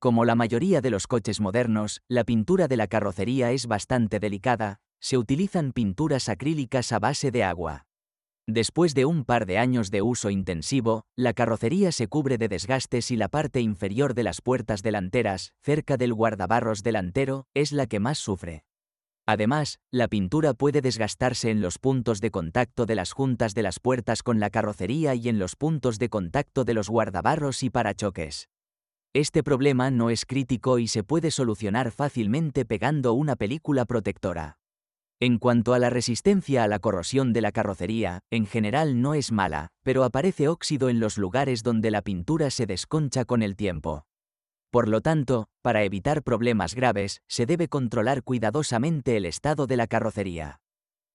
Como la mayoría de los coches modernos, la pintura de la carrocería es bastante delicada, se utilizan pinturas acrílicas a base de agua. Después de un par de años de uso intensivo, la carrocería se cubre de desgastes y la parte inferior de las puertas delanteras, cerca del guardabarros delantero, es la que más sufre. Además, la pintura puede desgastarse en los puntos de contacto de las juntas de las puertas con la carrocería y en los puntos de contacto de los guardabarros y parachoques. Este problema no es crítico y se puede solucionar fácilmente pegando una película protectora. En cuanto a la resistencia a la corrosión de la carrocería, en general no es mala, pero aparece óxido en los lugares donde la pintura se desconcha con el tiempo. Por lo tanto, para evitar problemas graves, se debe controlar cuidadosamente el estado de la carrocería.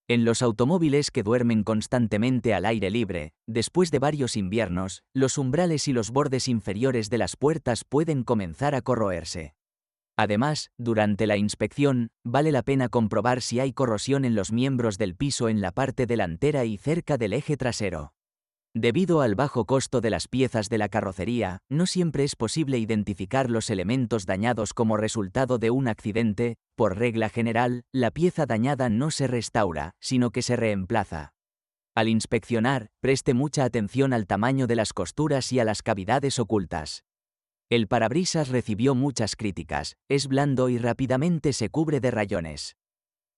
En los automóviles que duermen constantemente al aire libre, después de varios inviernos, los umbrales y los bordes inferiores de las puertas pueden comenzar a corroerse. Además, durante la inspección, vale la pena comprobar si hay corrosión en los miembros del piso en la parte delantera y cerca del eje trasero. Debido al bajo costo de las piezas de la carrocería, no siempre es posible identificar los elementos dañados como resultado de un accidente. Por regla general, la pieza dañada no se restaura, sino que se reemplaza. Al inspeccionar, preste mucha atención al tamaño de las costuras y a las cavidades ocultas. El parabrisas recibió muchas críticas, es blando y rápidamente se cubre de rayones.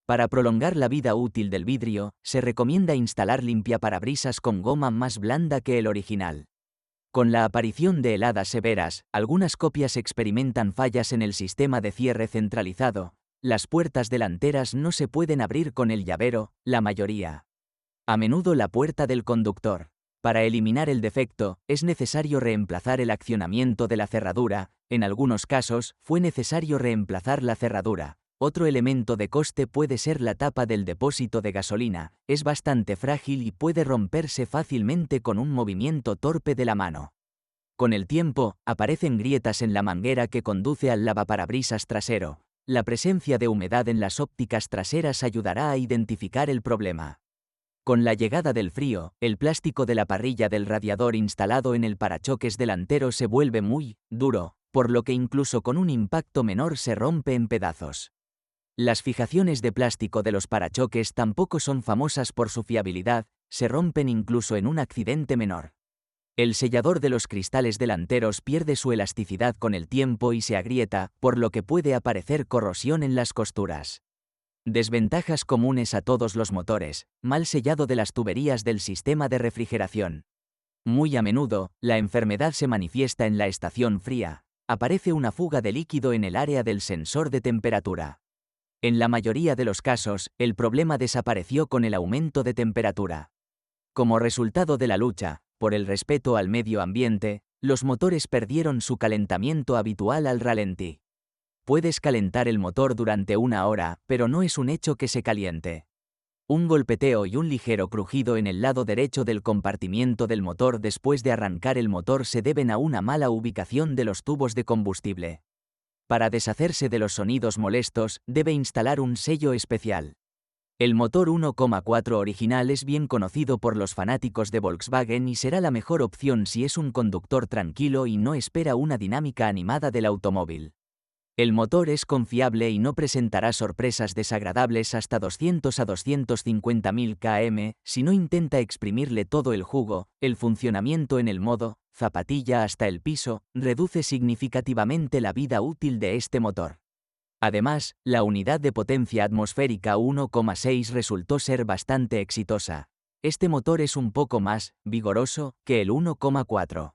Para prolongar la vida útil del vidrio, se recomienda instalar limpiaparabrisas con goma más blanda que el original. Con la aparición de heladas severas, algunas copias experimentan fallas en el sistema de cierre centralizado. Las puertas delanteras no se pueden abrir con el llavero, la mayoría. A menudo la puerta del conductor. Para eliminar el defecto, es necesario reemplazar el accionamiento de la cerradura. En algunos casos, fue necesario reemplazar la cerradura. Otro elemento de coste puede ser la tapa del depósito de gasolina, es bastante frágil y puede romperse fácilmente con un movimiento torpe de la mano. Con el tiempo, aparecen grietas en la manguera que conduce al lavaparabrisas trasero. La presencia de humedad en las ópticas traseras ayudará a identificar el problema. Con la llegada del frío, el plástico de la parrilla del radiador instalado en el parachoques delantero se vuelve muy duro, por lo que incluso con un impacto menor se rompe en pedazos. Las fijaciones de plástico de los parachoques tampoco son famosas por su fiabilidad, se rompen incluso en un accidente menor. El sellador de los cristales delanteros pierde su elasticidad con el tiempo y se agrieta, por lo que puede aparecer corrosión en las costuras. Desventajas comunes a todos los motores: mal sellado de las tuberías del sistema de refrigeración. Muy a menudo, la enfermedad se manifiesta en la estación fría. Aparece una fuga de líquido en el área del sensor de temperatura. En la mayoría de los casos, el problema desapareció con el aumento de temperatura. Como resultado de la lucha por el respeto al medio ambiente, los motores perdieron su calentamiento habitual al ralentí. Puedes calentar el motor durante una hora, pero no es un hecho que se caliente. Un golpeteo y un ligero crujido en el lado derecho del compartimiento del motor después de arrancar el motor se deben a una mala ubicación de los tubos de combustible. Para deshacerse de los sonidos molestos, debe instalar un sello especial. El motor 1,4 original es bien conocido por los fanáticos de Volkswagen y será la mejor opción si es un conductor tranquilo y no espera una dinámica animada del automóvil. El motor es confiable y no presentará sorpresas desagradables hasta 200 a 250.000 km, si no intenta exprimirle todo el jugo. El funcionamiento en el modo zapatilla hasta el piso reduce significativamente la vida útil de este motor. Además, la unidad de potencia atmosférica 1,6 resultó ser bastante exitosa. Este motor es un poco más vigoroso que el 1,4.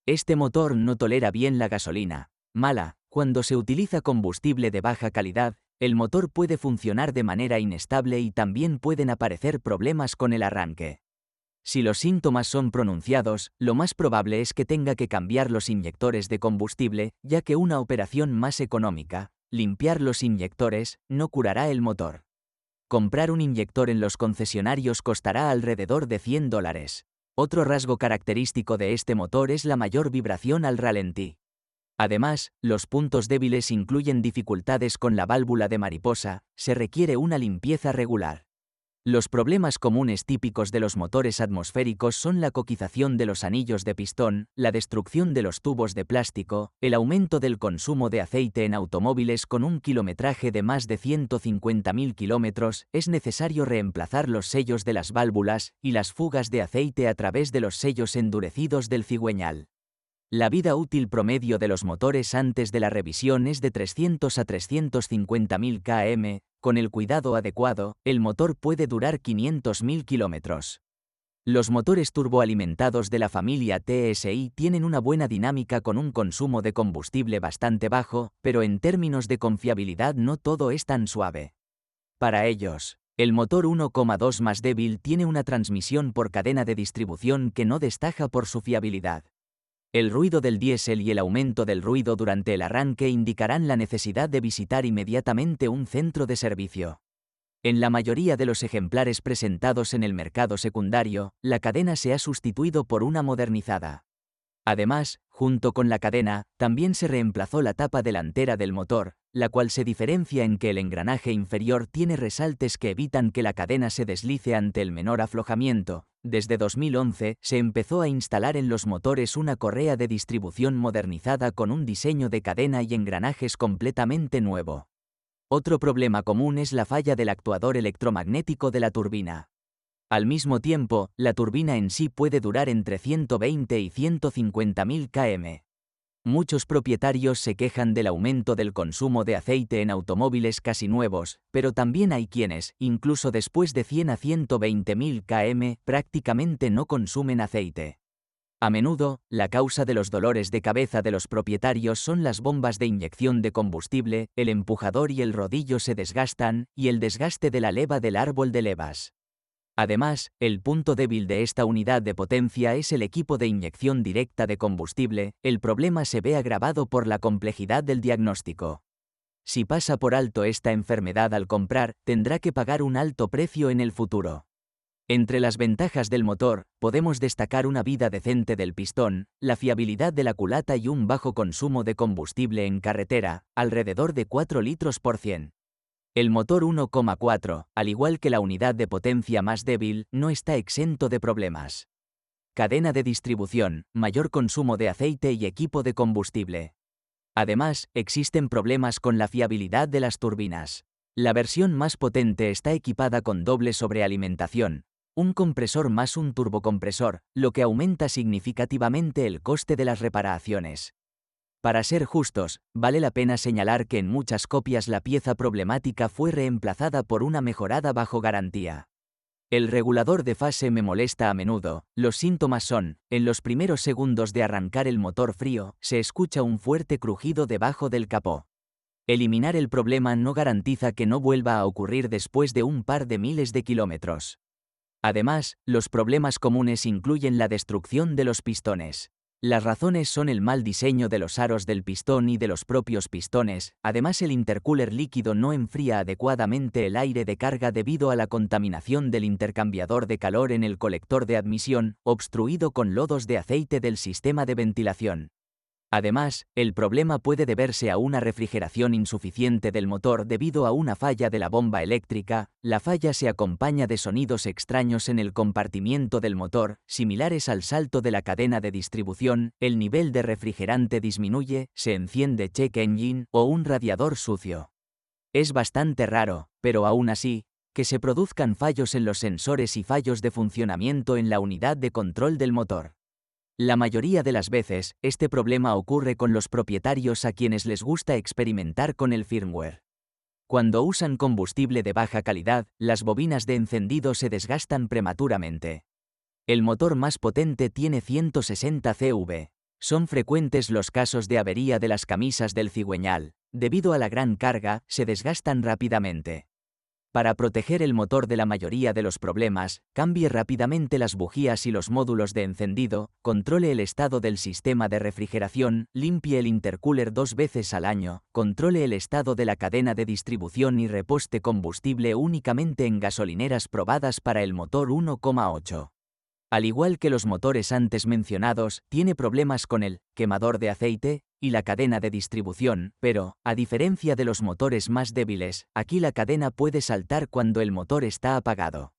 Este motor no tolera bien la gasolina. Mala. Cuando se utiliza combustible de baja calidad, el motor puede funcionar de manera inestable y también pueden aparecer problemas con el arranque. Si los síntomas son pronunciados, lo más probable es que tenga que cambiar los inyectores de combustible, ya que una operación más económica, limpiar los inyectores, no curará el motor. Comprar un inyector en los concesionarios costará alrededor de $100. Otro rasgo característico de este motor es la mayor vibración al ralentí. Además, los puntos débiles incluyen dificultades con la válvula de mariposa, se requiere una limpieza regular. Los problemas comunes típicos de los motores atmosféricos son la coquización de los anillos de pistón, la destrucción de los tubos de plástico, el aumento del consumo de aceite en automóviles con un kilometraje de más de 150.000 kilómetros, es necesario reemplazar los sellos de las válvulas y las fugas de aceite a través de los sellos endurecidos del cigüeñal. La vida útil promedio de los motores antes de la revisión es de 300 a 350.000 km, con el cuidado adecuado, el motor puede durar 500.000 kilómetros. Los motores turboalimentados de la familia TSI tienen una buena dinámica con un consumo de combustible bastante bajo, pero en términos de confiabilidad no todo es tan suave. Para ellos, el motor 1,2 más débil tiene una transmisión por cadena de distribución que no destaca por su fiabilidad. El ruido del diésel y el aumento del ruido durante el arranque indicarán la necesidad de visitar inmediatamente un centro de servicio. En la mayoría de los ejemplares presentados en el mercado secundario, la cadena se ha sustituido por una modernizada. Además, junto con la cadena, también se reemplazó la tapa delantera del motor, la cual se diferencia en que el engranaje inferior tiene resaltes que evitan que la cadena se deslice ante el menor aflojamiento. Desde 2011, se empezó a instalar en los motores una correa de distribución modernizada con un diseño de cadena y engranajes completamente nuevo. Otro problema común es la falla del actuador electromagnético de la turbina. Al mismo tiempo, la turbina en sí puede durar entre 120 y 150.000 km. Muchos propietarios se quejan del aumento del consumo de aceite en automóviles casi nuevos, pero también hay quienes, incluso después de 100 a 120.000 km, prácticamente no consumen aceite. A menudo, la causa de los dolores de cabeza de los propietarios son las bombas de inyección de combustible, el empujador y el rodillo se desgastan, y el desgaste de la leva del árbol de levas. Además, el punto débil de esta unidad de potencia es el equipo de inyección directa de combustible. El problema se ve agravado por la complejidad del diagnóstico. Si pasa por alto esta enfermedad al comprar, tendrá que pagar un alto precio en el futuro. Entre las ventajas del motor, podemos destacar una vida decente del pistón, la fiabilidad de la culata y un bajo consumo de combustible en carretera, alrededor de 4 litros por 100. El motor 1,4, al igual que la unidad de potencia más débil, no está exento de problemas. Cadena de distribución, mayor consumo de aceite y equipo de combustible. Además, existen problemas con la fiabilidad de las turbinas. La versión más potente está equipada con doble sobrealimentación, un compresor más un turbocompresor, lo que aumenta significativamente el coste de las reparaciones. Para ser justos, vale la pena señalar que en muchas copias la pieza problemática fue reemplazada por una mejorada bajo garantía. El regulador de fase me molesta a menudo. Los síntomas son, en los primeros segundos de arrancar el motor frío, se escucha un fuerte crujido debajo del capó. Eliminar el problema no garantiza que no vuelva a ocurrir después de un par de miles de kilómetros. Además, los problemas comunes incluyen la destrucción de los pistones. Las razones son el mal diseño de los aros del pistón y de los propios pistones. Además, el intercooler líquido no enfría adecuadamente el aire de carga debido a la contaminación del intercambiador de calor en el colector de admisión, obstruido con lodos de aceite del sistema de ventilación. Además, el problema puede deberse a una refrigeración insuficiente del motor debido a una falla de la bomba eléctrica. La falla se acompaña de sonidos extraños en el compartimiento del motor, similares al salto de la cadena de distribución, el nivel de refrigerante disminuye, se enciende check engine o un radiador sucio. Es bastante raro, pero aún así, que se produzcan fallos en los sensores y fallos de funcionamiento en la unidad de control del motor. La mayoría de las veces, este problema ocurre con los propietarios a quienes les gusta experimentar con el firmware. Cuando usan combustible de baja calidad, las bobinas de encendido se desgastan prematuramente. El motor más potente tiene 160 CV. Son frecuentes los casos de avería de las camisas del cigüeñal. Debido a la gran carga, se desgastan rápidamente. Para proteger el motor de la mayoría de los problemas, cambie rápidamente las bujías y los módulos de encendido, controle el estado del sistema de refrigeración, limpie el intercooler 2 veces al año, controle el estado de la cadena de distribución y reposte combustible únicamente en gasolineras probadas para el motor 1,8. Al igual que los motores antes mencionados, tiene problemas con el quemador de aceite y la cadena de distribución, pero, a diferencia de los motores más débiles, aquí la cadena puede saltar cuando el motor está apagado.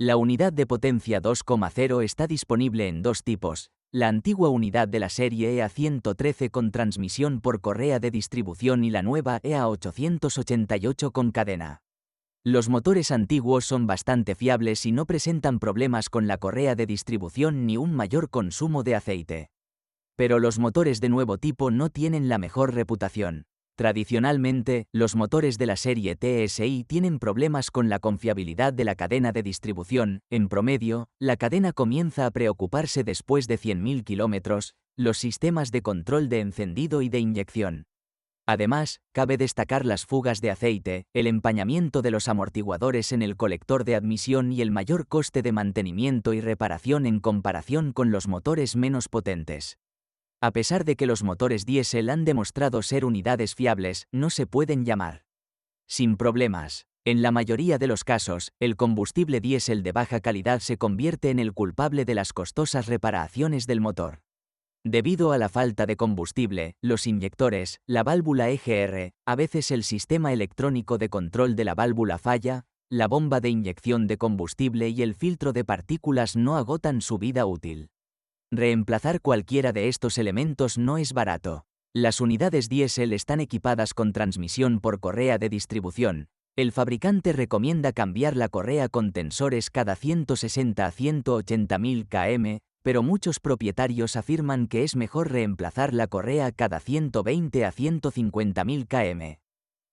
La unidad de potencia 2,0 está disponible en dos tipos: la antigua unidad de la serie EA113 con transmisión por correa de distribución y la nueva EA888 con cadena. Los motores antiguos son bastante fiables y no presentan problemas con la correa de distribución ni un mayor consumo de aceite. Pero los motores de nuevo tipo no tienen la mejor reputación. Tradicionalmente, los motores de la serie TSI tienen problemas con la confiabilidad de la cadena de distribución. En promedio, la cadena comienza a preocuparse después de 100.000 kilómetros, los sistemas de control de encendido y de inyección. Además, cabe destacar las fugas de aceite, el empañamiento de los amortiguadores en el colector de admisión y el mayor coste de mantenimiento y reparación en comparación con los motores menos potentes. A pesar de que los motores diésel han demostrado ser unidades fiables, no se pueden llamar sin problemas. En la mayoría de los casos, el combustible diésel de baja calidad se convierte en el culpable de las costosas reparaciones del motor. Debido a la falta de combustible, los inyectores, la válvula EGR, a veces el sistema electrónico de control de la válvula falla, la bomba de inyección de combustible y el filtro de partículas no agotan su vida útil. Reemplazar cualquiera de estos elementos no es barato. Las unidades diésel están equipadas con transmisión por correa de distribución. El fabricante recomienda cambiar la correa con tensores cada 160 a 180.000 km, pero muchos propietarios afirman que es mejor reemplazar la correa cada 120 a 150.000 km.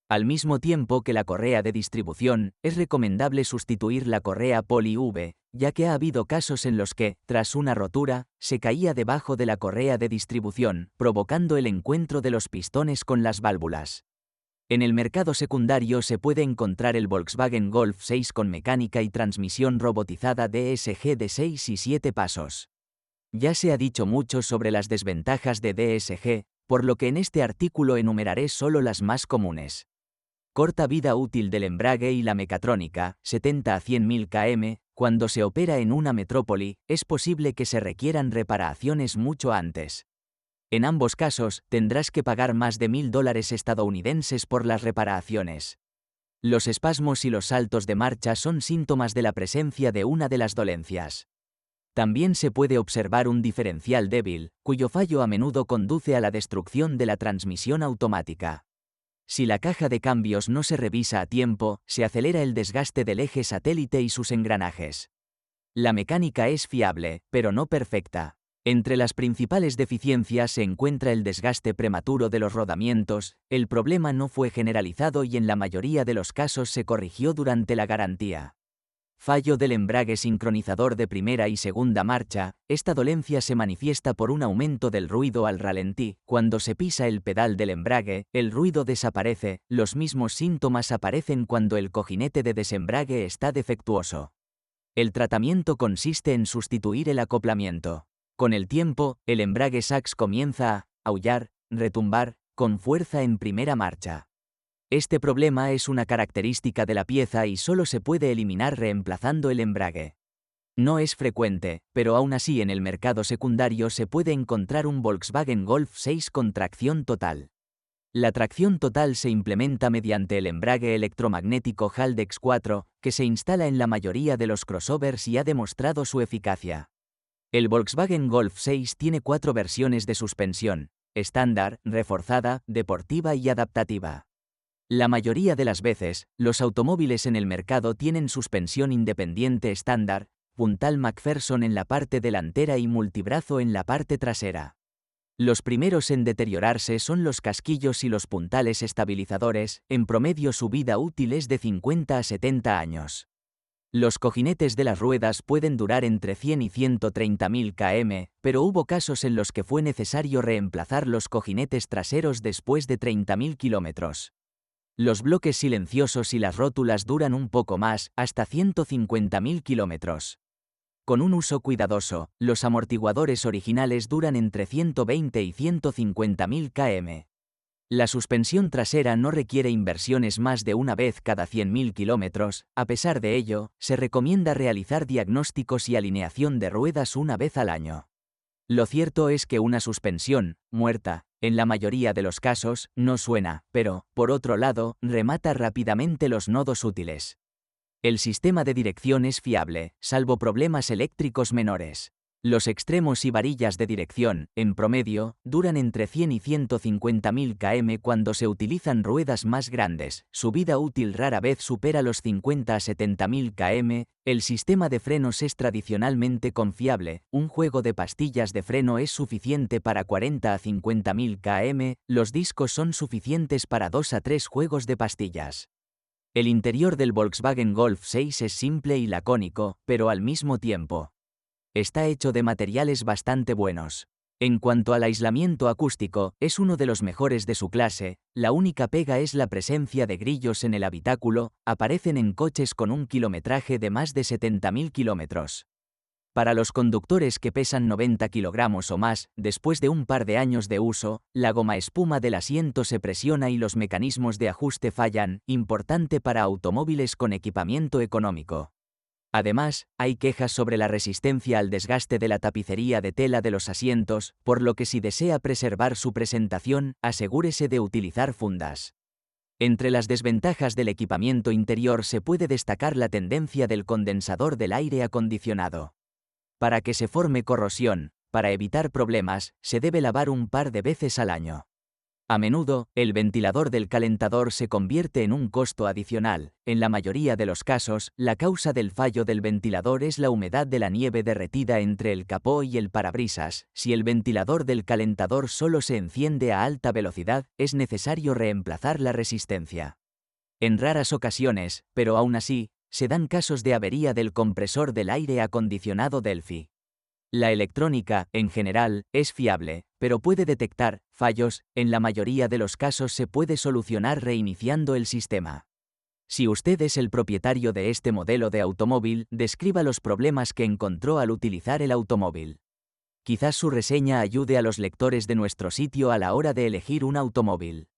Al mismo tiempo que la correa de distribución, es recomendable sustituir la correa Poly-V, ya que ha habido casos en los que, tras una rotura, se caía debajo de la correa de distribución, provocando el encuentro de los pistones con las válvulas. En el mercado secundario se puede encontrar el Volkswagen Golf 6 con mecánica y transmisión robotizada DSG de 6 y 7 pasos. Ya se ha dicho mucho sobre las desventajas de DSG, por lo que en este artículo enumeraré solo las más comunes. Corta vida útil del embrague y la mecatrónica, 70 a 100.000 km, cuando se opera en una metrópoli, es posible que se requieran reparaciones mucho antes. En ambos casos, tendrás que pagar más de $1.000 estadounidenses por las reparaciones. Los espasmos y los saltos de marcha son síntomas de la presencia de una de las dolencias. También se puede observar un diferencial débil, cuyo fallo a menudo conduce a la destrucción de la transmisión automática. Si la caja de cambios no se revisa a tiempo, se acelera el desgaste del eje satélite y sus engranajes. La mecánica es fiable, pero no perfecta. Entre las principales deficiencias se encuentra el desgaste prematuro de los rodamientos. El problema no fue generalizado y en la mayoría de los casos se corrigió durante la garantía. Fallo del embrague sincronizador de primera y segunda marcha. Esta dolencia se manifiesta por un aumento del ruido al ralentí. Cuando se pisa el pedal del embrague, el ruido desaparece. Los mismos síntomas aparecen cuando el cojinete de desembrague está defectuoso. El tratamiento consiste en sustituir el acoplamiento. Con el tiempo, el embrague sax comienza a aullar, retumbar, con fuerza en primera marcha. Este problema es una característica de la pieza y solo se puede eliminar reemplazando el embrague. No es frecuente, pero aún así en el mercado secundario se puede encontrar un Volkswagen Golf 6 con tracción total. La tracción total se implementa mediante el embrague electromagnético Haldex 4, que se instala en la mayoría de los crossovers y ha demostrado su eficacia. El Volkswagen Golf 6 tiene 4 versiones de suspensión: estándar, reforzada, deportiva y adaptativa. La mayoría de las veces, los automóviles en el mercado tienen suspensión independiente estándar, puntal McPherson en la parte delantera y multibrazo en la parte trasera. Los primeros en deteriorarse son los casquillos y los puntales estabilizadores. En promedio su vida útil es de 50 a 70 años. Los cojinetes de las ruedas pueden durar entre 100 y 130.000 km, pero hubo casos en los que fue necesario reemplazar los cojinetes traseros después de 30.000 kilómetros. Los bloques silenciosos y las rótulas duran un poco más, hasta 150.000 kilómetros. Con un uso cuidadoso, los amortiguadores originales duran entre 120 y 150.000 km. La suspensión trasera no requiere inversiones más de una vez cada 100.000 kilómetros. A pesar de ello, se recomienda realizar diagnósticos y alineación de ruedas una vez al año. Lo cierto es que una suspensión, muerta, en la mayoría de los casos, no suena, pero, por otro lado, remata rápidamente los nodos útiles. El sistema de dirección es fiable, salvo problemas eléctricos menores. Los extremos y varillas de dirección, en promedio, duran entre 100 y 150.000 km cuando se utilizan ruedas más grandes. Su vida útil rara vez supera los 50 a 70.000 km. El sistema de frenos es tradicionalmente confiable. Un juego de pastillas de freno es suficiente para 40 a 50.000 km. Los discos son suficientes para 2 a 3 juegos de pastillas. El interior del Volkswagen Golf 6 es simple y lacónico, pero al mismo tiempo está hecho de materiales bastante buenos. En cuanto al aislamiento acústico, es uno de los mejores de su clase. La única pega es la presencia de grillos en el habitáculo. Aparecen en coches con un kilometraje de más de 70.000 kilómetros. Para los conductores que pesan 90 kilogramos o más, después de un par de años de uso, la goma espuma del asiento se presiona y los mecanismos de ajuste fallan, importante para automóviles con equipamiento económico. Además, hay quejas sobre la resistencia al desgaste de la tapicería de tela de los asientos, por lo que si desea preservar su presentación, asegúrese de utilizar fundas. Entre las desventajas del equipamiento interior se puede destacar la tendencia del condensador del aire acondicionado. Para que se forme corrosión, para evitar problemas, se debe lavar un par de veces al año. A menudo, el ventilador del calentador se convierte en un costo adicional. En la mayoría de los casos, la causa del fallo del ventilador es la humedad de la nieve derretida entre el capó y el parabrisas. Si el ventilador del calentador solo se enciende a alta velocidad, es necesario reemplazar la resistencia. En raras ocasiones, pero aún así, se dan casos de avería del compresor del aire acondicionado Delphi. La electrónica, en general, es fiable, pero puede detectar fallos. En la mayoría de los casos se puede solucionar reiniciando el sistema. Si usted es el propietario de este modelo de automóvil, describa los problemas que encontró al utilizar el automóvil. Quizás su reseña ayude a los lectores de nuestro sitio a la hora de elegir un automóvil.